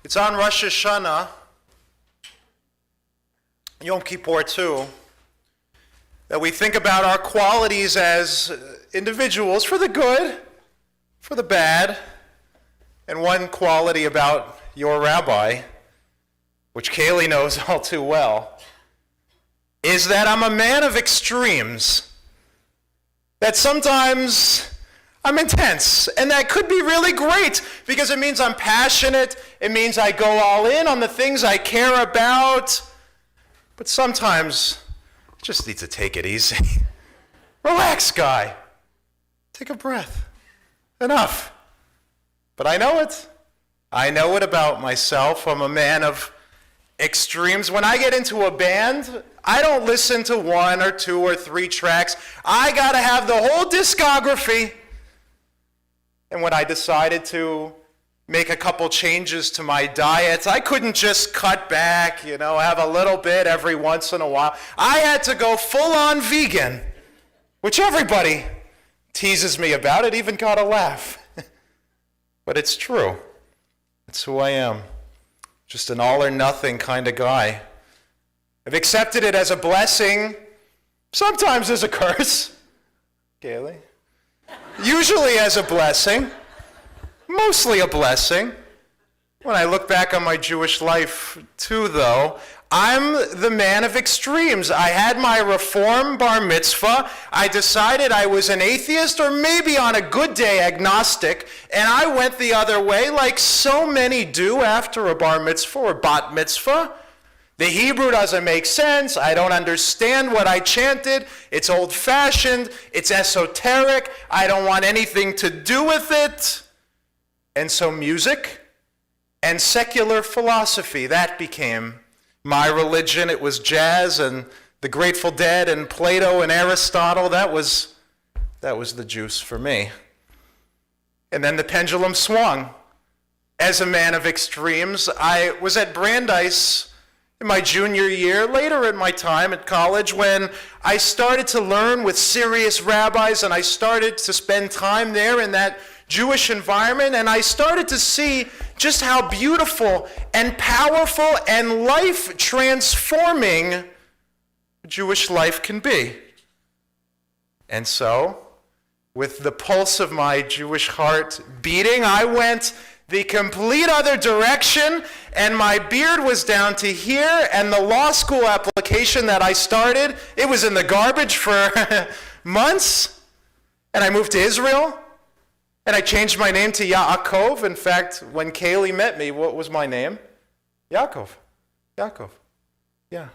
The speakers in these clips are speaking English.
It's on Rosh Hashanah, Yom Kippur too, that we think about our qualities as individuals for the good, for the bad, and one quality about your rabbi, which Kaylee knows all too well, is that I'm a man of extremes. That sometimes I'm intense, and that could be really great because it means I'm passionate, it means I go all in on the things I care about, but sometimes I just need to take it easy. Relax, guy. Take a breath. Enough. But I know it. I know it about myself. I'm a man of extremes. When I get into a band, I don't listen to 1 or 2 or 3 tracks. I gotta have the whole discography. And when I decided to make a couple changes to my diet, I couldn't just cut back, have a little bit every once in a while. I had to go full-on vegan, which everybody teases me about. It even got a laugh. But it's true. It's who I am. Just an all-or-nothing kind of guy. I've accepted it as a blessing, sometimes as a curse. Gaily. Usually as a blessing, mostly a blessing. When I look back on my Jewish life too, though, I'm the man of extremes. I had my Reform bar mitzvah. I decided I was an atheist or maybe on a good day agnostic, and I went the other way like so many do after a bar mitzvah or bat mitzvah. The Hebrew doesn't make sense. I don't understand what I chanted. It's old-fashioned. It's esoteric. I don't want anything to do with it. And so music and secular philosophy, that became my religion. It was jazz and the Grateful Dead and Plato and Aristotle. That was the juice for me. And then the pendulum swung. As a man of extremes, I was at Brandeis in my junior year, later in my time at college, when I started to learn with serious rabbis and I started to spend time there in that Jewish environment, and I started to see just how beautiful and powerful and life-transforming Jewish life can be. And so, with the pulse of my Jewish heart beating, I went the complete other direction, and my beard was down to here, and the law school application that I started, it was in the garbage for months, and I moved to Israel, and I changed my name to Yaakov. In fact, when Kaylee met me, what was my name? Yaakov. Yeah.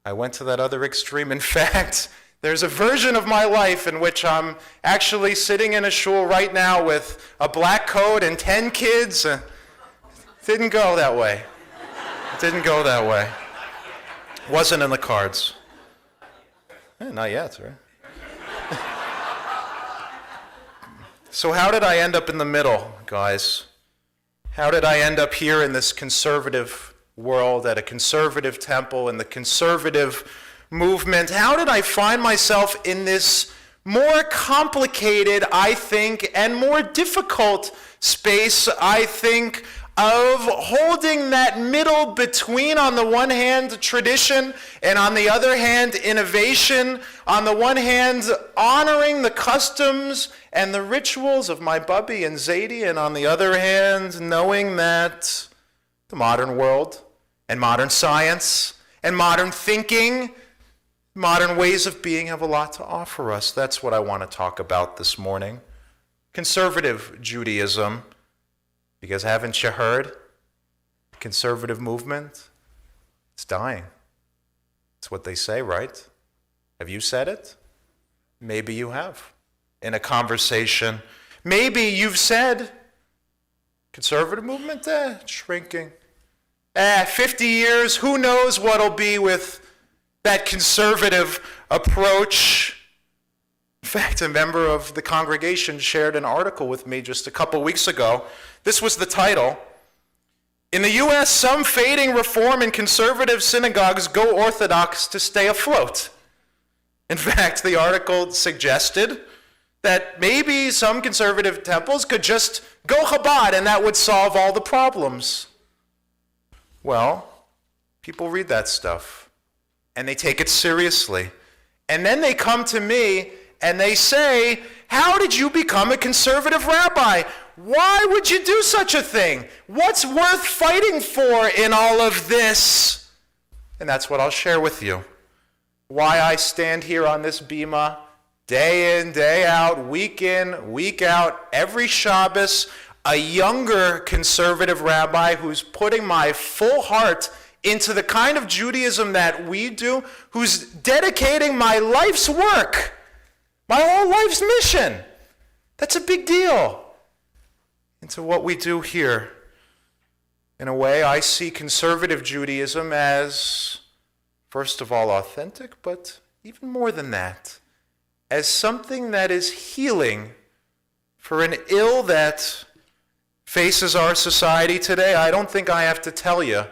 I went to that other extreme. In fact, there's a version of my life in which I'm actually sitting in a shul right now with a black coat and 10 kids. Didn't go that way. Wasn't in the cards. Not yet, right? So how did I end up in the middle, guys? How did I end up here in this conservative world, at a conservative temple, in the conservative movement? How did I find myself in this more complicated, I think, and more difficult space, I think, of holding that middle between, on the one hand, tradition, and on the other hand, innovation, on the one hand, honoring the customs and the rituals of my Bubby and Zadie, and on the other hand, knowing that the modern world and modern science and modern thinking, modern ways of being have a lot to offer us. That's what I want to talk about this morning. Conservative Judaism. Because haven't you heard? The conservative movement, it's dying. It's what they say, right? Have you said it? Maybe you have. In a conversation. Maybe you've said, conservative movement, it's shrinking. 50 years, who knows what'll be with that conservative approach. In fact, a member of the congregation shared an article with me just a couple weeks ago. This was the title. In the U.S., some fading reform and conservative synagogues go Orthodox to stay afloat. In fact, the article suggested that maybe some conservative temples could just go Chabad and that would solve all the problems. Well, people read that stuff and they take it seriously. And then they come to me and they say, how did you become a conservative rabbi? Why would you do such a thing? What's worth fighting for in all of this? And that's what I'll share with you. Why I stand here on this bima day in, day out, week in, week out, every Shabbos, a younger conservative rabbi who's putting my full heart into the kind of Judaism that we do, who's dedicating my life's work, my whole life's mission. That's a big deal. Into what we do here. In a way, I see conservative Judaism as, first of all, authentic, but even more than that, as something that is healing for an ill that faces our society today. I don't think I have to tell you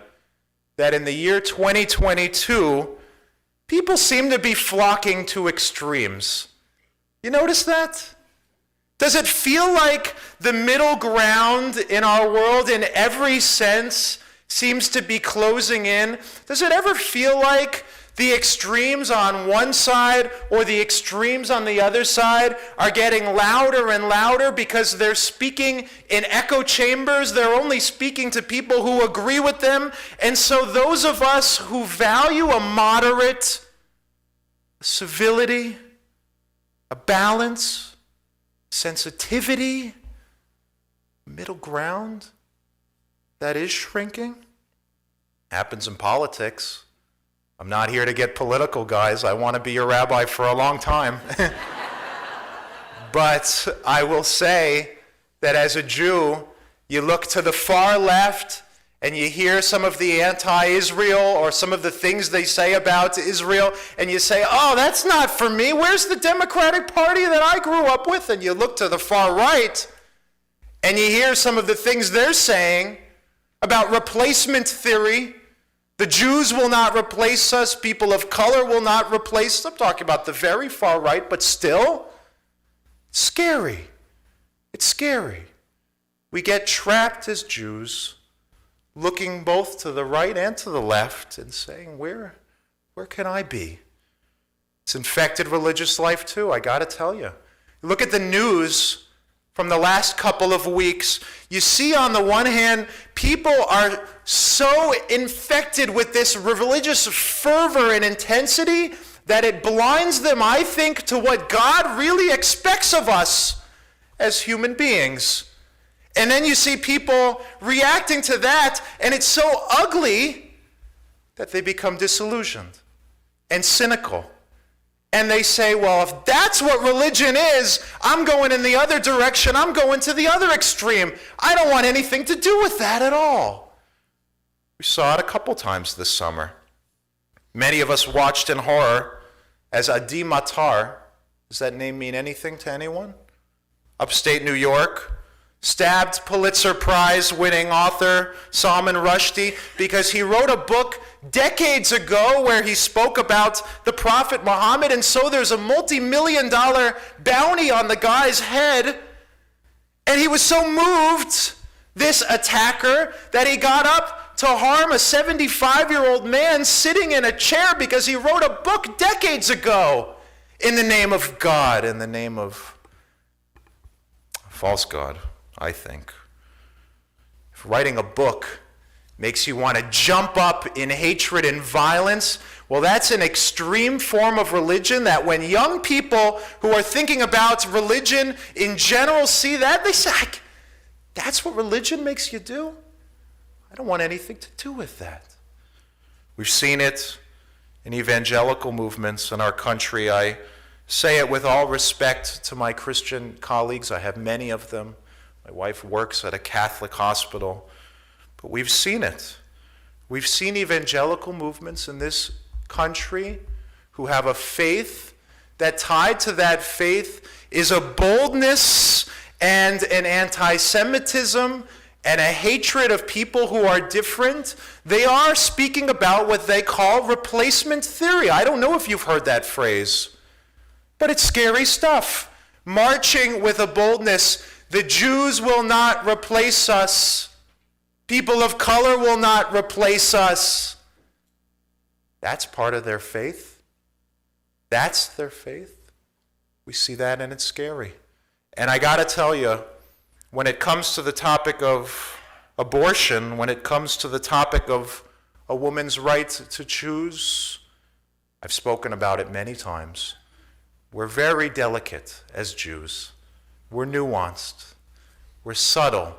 that in the year 2022, people seem to be flocking to extremes. You notice that? Does it feel like the middle ground in our world in every sense seems to be closing in? Does it ever feel like the extremes on one side or the extremes on the other side are getting louder and louder because they're speaking in echo chambers? They're only speaking to people who agree with them. And so those of us who value a moderate, civility, a balance, sensitivity, middle ground, that is shrinking. Happens in politics. I'm not here to get political, guys. I want to be your rabbi for a long time. But I will say that as a Jew, you look to the far left and you hear some of the anti-Israel or some of the things they say about Israel, and you say, oh, that's not for me. Where's the Democratic Party that I grew up with? And you look to the far right and you hear some of the things they're saying about replacement theory. The Jews will not replace us. People of color will not replace us. I'm talking about the very far right, but still, scary. It's scary. We get trapped as Jews, looking both to the right and to the left and saying, where can I be? It's infected religious life too, I got to tell you. Look at the news from the last couple of weeks. You see, on the one hand, people are so infected with this religious fervor and intensity that it blinds them, I think, to what God really expects of us as human beings. And then you see people reacting to that, and it's so ugly that they become disillusioned and cynical. And they say, well, if that's what religion is, I'm going in the other direction. I'm going to the other extreme. I don't want anything to do with that at all. We saw it a couple times this summer. Many of us watched in horror as Adi Matar, does that name mean anything to anyone? Upstate New York, stabbed Pulitzer Prize winning author Salman Rushdie because he wrote a book decades ago where he spoke about the Prophet Muhammad, and so there's a multi-million-dollar bounty on the guy's head. And he was so moved, this attacker, that he got up to harm a 75-year-old man sitting in a chair because he wrote a book decades ago in the name of God, in the name of a false God, I think. If writing a book makes you want to jump up in hatred and violence, well, that's an extreme form of religion that when young people who are thinking about religion in general see that, they say, that's what religion makes you do? I don't want anything to do with that. We've seen it in evangelical movements in our country. I say it with all respect to my Christian colleagues. I have many of them. My wife works at a Catholic hospital. But we've seen it. We've seen evangelical movements in this country who have a faith that tied to that faith is a boldness and an anti-Semitism and a hatred of people who are different. They are speaking about what they call replacement theory. I don't know if you've heard that phrase, but it's scary stuff. Marching with a boldness, the Jews will not replace us. People of color will not replace us. That's part of their faith. That's their faith. We see that and it's scary. And I got to tell you, when it comes to the topic of abortion, when it comes to the topic of a woman's right to choose, I've spoken about it many times. We're very delicate as Jews. We're nuanced. We're subtle.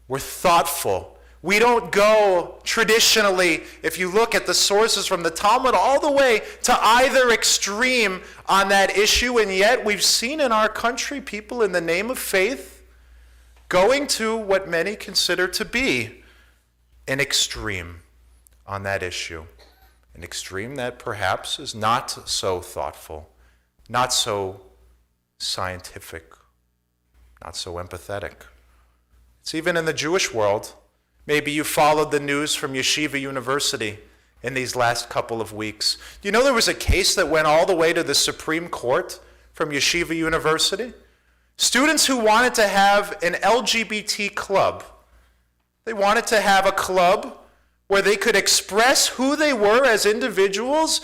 We're thoughtful. We don't go traditionally, if you look at the sources from the Talmud, all the way to either extreme on that issue, and yet we've seen in our country people in the name of faith going to what many consider to be an extreme on that issue. An extreme that perhaps is not so thoughtful, not so scientific, not so empathetic. It's even in the Jewish world. Maybe you followed the news from Yeshiva University in these last couple of weeks. Do you know there was a case that went all the way to the Supreme Court from Yeshiva University? Students who wanted to have an LGBT club. They wanted to have a club where they could express who they were as individuals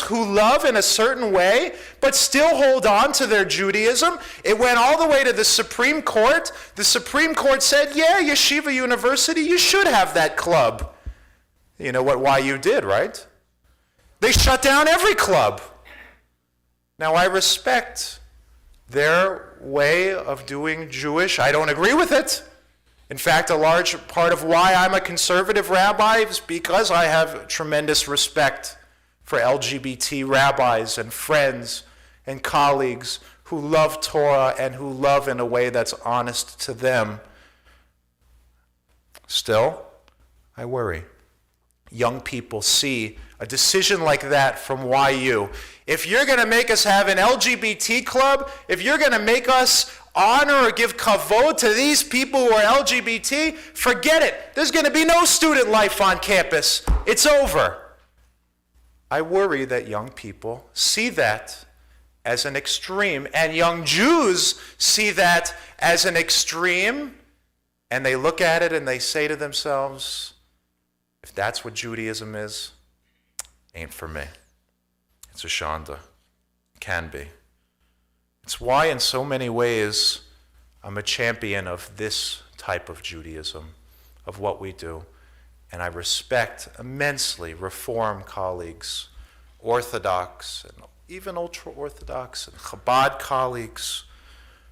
who love in a certain way, but still hold on to their Judaism. It went all the way to the Supreme Court. The Supreme Court said, yeah, Yeshiva University, you should have that club. You know what YU did, right? They shut down every club. Now, I respect their way of doing Jewish. I don't agree with it. In fact, a large part of why I'm a conservative rabbi is because I have tremendous respect for LGBT rabbis and friends and colleagues who love Torah and who love in a way that's honest to them. Still, I worry. Young people see a decision like that from YU. If you're going to make us have an LGBT club, if you're going to make us honor or give kavod to these people who are LGBT, forget it. There's going to be no student life on campus. It's over. I worry that young people see that as an extreme, and young Jews see that as an extreme, and they look at it and they say to themselves, if that's what Judaism is, ain't for me. It's a shanda. Can be. It's why in so many ways I'm a champion of this type of Judaism, of what we do. And I respect immensely Reform colleagues, Orthodox, and even ultra-Orthodox, and Chabad colleagues.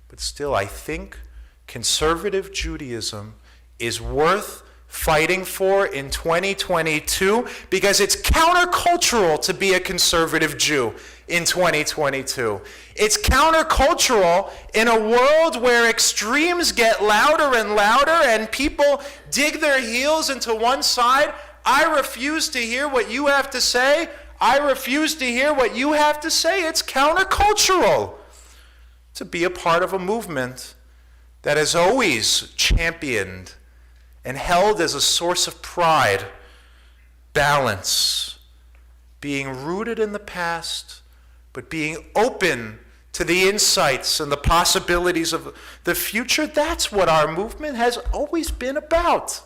But still, I think conservative Judaism is worth fighting for in 2022 because it's countercultural to be a conservative Jew in 2022. It's countercultural in a world where extremes get louder and louder and people dig their heels into one side. I refuse to hear what you have to say. I refuse to hear what you have to say. It's countercultural to be a part of a movement that has always championed and held as a source of pride, balance, being rooted in the past, but being open to the insights and the possibilities of the future. That's what our movement has always been about.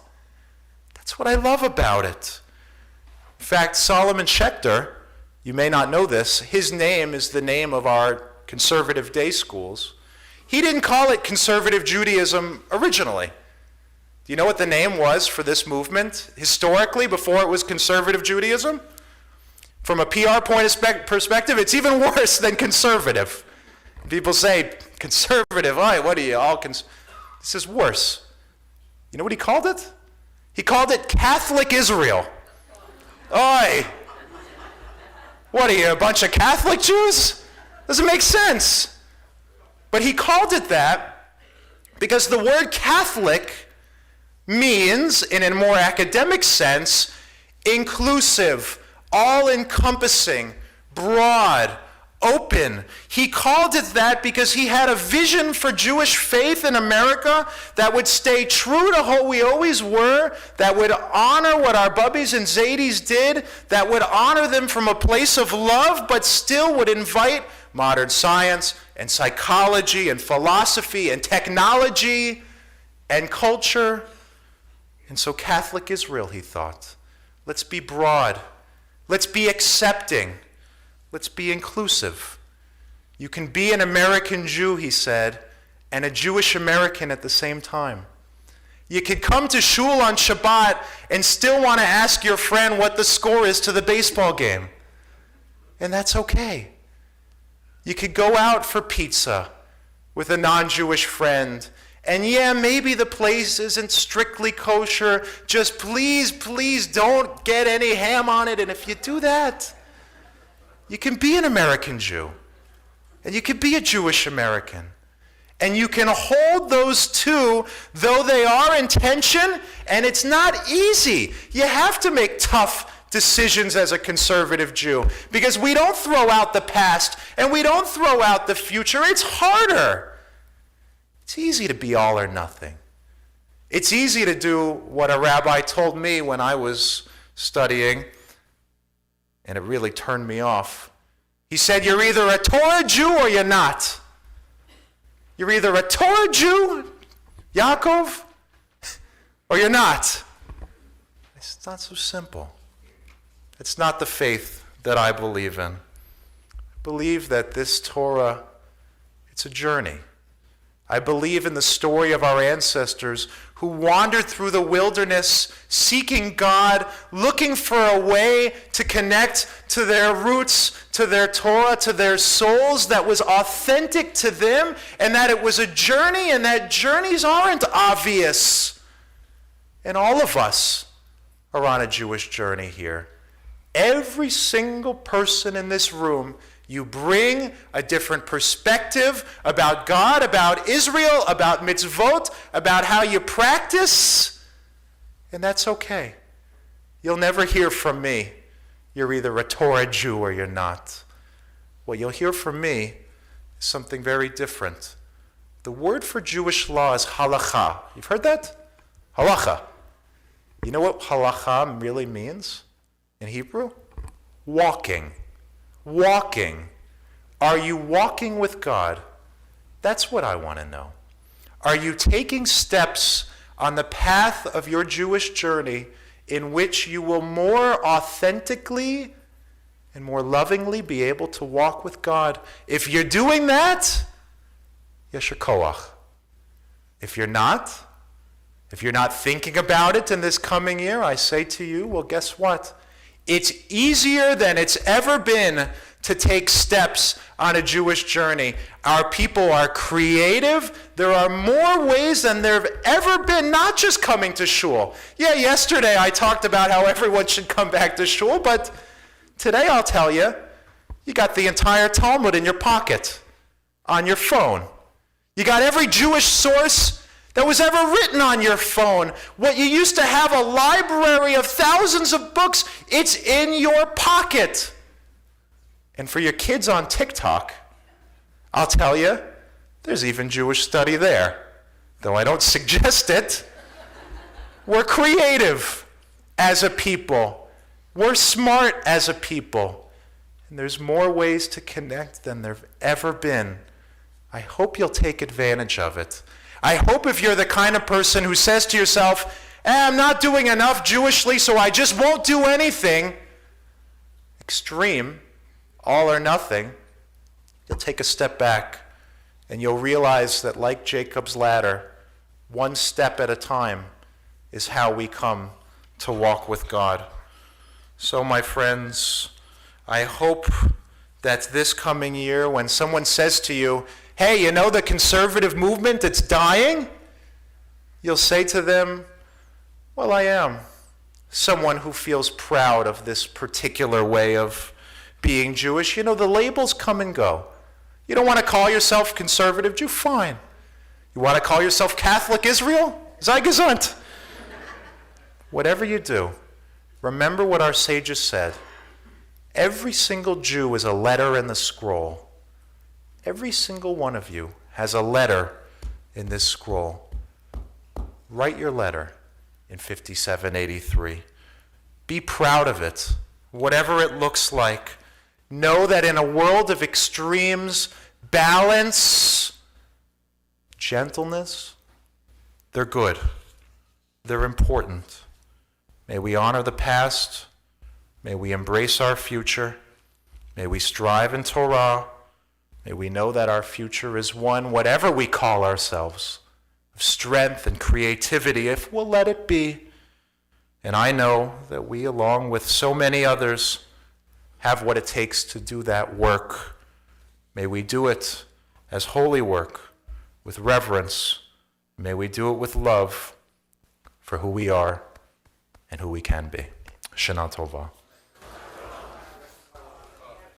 That's what I love about it. In fact, Solomon Schechter, you may not know this, his name is the name of our conservative day schools. He didn't call it conservative Judaism originally. Do you know what the name was for this movement historically before it was conservative Judaism? From a PR perspective, it's even worse than conservative. People say, conservative, what are you all this is worse. You know what he called it? He called it Catholic Israel. Oi! What are you, a bunch of Catholic Jews? Doesn't make sense. But he called it that because the word Catholic means, in a more academic sense, inclusive, all-encompassing, broad, open. He called it that because he had a vision for Jewish faith in America that would stay true to who we always were, that would honor what our Bubbies and Zadis did, that would honor them from a place of love, but still would invite modern science and psychology and philosophy and technology and culture. And so Catholic Israel, he thought, let's be broad. Let's be accepting. Let's be inclusive. You can be an American Jew, he said, and a Jewish American at the same time. You could come to shul on Shabbat and still want to ask your friend what the score is to the baseball game. And that's okay. You could go out for pizza with a non-Jewish friend. And yeah, maybe the place isn't strictly kosher. Just please, please don't get any ham on it. And if you do that, you can be an American Jew. And you can be a Jewish American. And you can hold those two, though they are in tension, and it's not easy. You have to make tough decisions as a conservative Jew, because we don't throw out the past, and we don't throw out the future. It's harder. It's easy to be all or nothing. It's easy to do what a rabbi told me when I was studying, and it really turned me off. He said, you're either a Torah Jew or you're not. You're either a Torah Jew, Yaakov, or you're not. It's not so simple. It's not the faith that I believe in. I believe that this Torah, it's a journey. I believe in the story of our ancestors who wandered through the wilderness, seeking God, looking for a way to connect to their roots, to their Torah, to their souls that was authentic to them, and that it was a journey, and that journeys aren't obvious. And all of us are on a Jewish journey here. Every single person in this room, you bring a different perspective about God, about Israel, about mitzvot, about how you practice, and that's okay. You'll never hear from me, you're either a Torah Jew or you're not. What you'll hear from me is something very different. The word for Jewish law is halacha. You've heard that? Halacha. You know what halacha really means in Hebrew? Walking. Walking. Are you walking with God? That's what I want to know. Are you taking steps on the path of your Jewish journey in which you will more authentically and more lovingly be able to walk with God? If you're doing that, yesher koach. If you're not thinking about it in this coming year, I say to you, well, guess what? It's easier than it's ever been to take steps on a Jewish journey. Our people are creative. There are more ways than there have ever been, not just coming to shul. Yeah, yesterday I talked about how everyone should come back to shul, but today I'll tell you, you got the entire Talmud in your pocket, on your phone. You got every Jewish source that was ever written on your phone. What you used to have a library of thousands of books, it's in your pocket. And for your kids on TikTok, I'll tell you, there's even Jewish study there. Though I don't suggest it. We're creative as a people. We're smart as a people. And there's more ways to connect than there've ever been. I hope you'll take advantage of it. I hope if you're the kind of person who says to yourself, I'm not doing enough Jewishly, so I just won't do anything. Extreme, all or nothing. You'll take a step back and you'll realize that like Jacob's ladder, one step at a time is how we come to walk with God. So my friends, I hope that this coming year when someone says to you, hey, you know the conservative movement, it's dying? You'll say to them, well, I am someone who feels proud of this particular way of being Jewish. You know, the labels come and go. You don't want to call yourself conservative Jew? Fine. You want to call yourself Catholic Israel? Sei gesund. Whatever you do, remember what our sages said. Every single Jew is a letter in the scroll. Every single one of you has a letter in this scroll. Write your letter in 5783. Be proud of it, whatever it looks like. Know that in a world of extremes, balance, gentleness, they're good. they're important. May we honor the past. May we embrace our future. May we strive in Torah. May we know that our future is one, whatever we call ourselves, of strength and creativity, if we'll let it be. And I know that we, along with so many others, have what it takes to do that work. May we do it as holy work, with reverence. May we do it with love for who we are and who we can be. Shana Tova.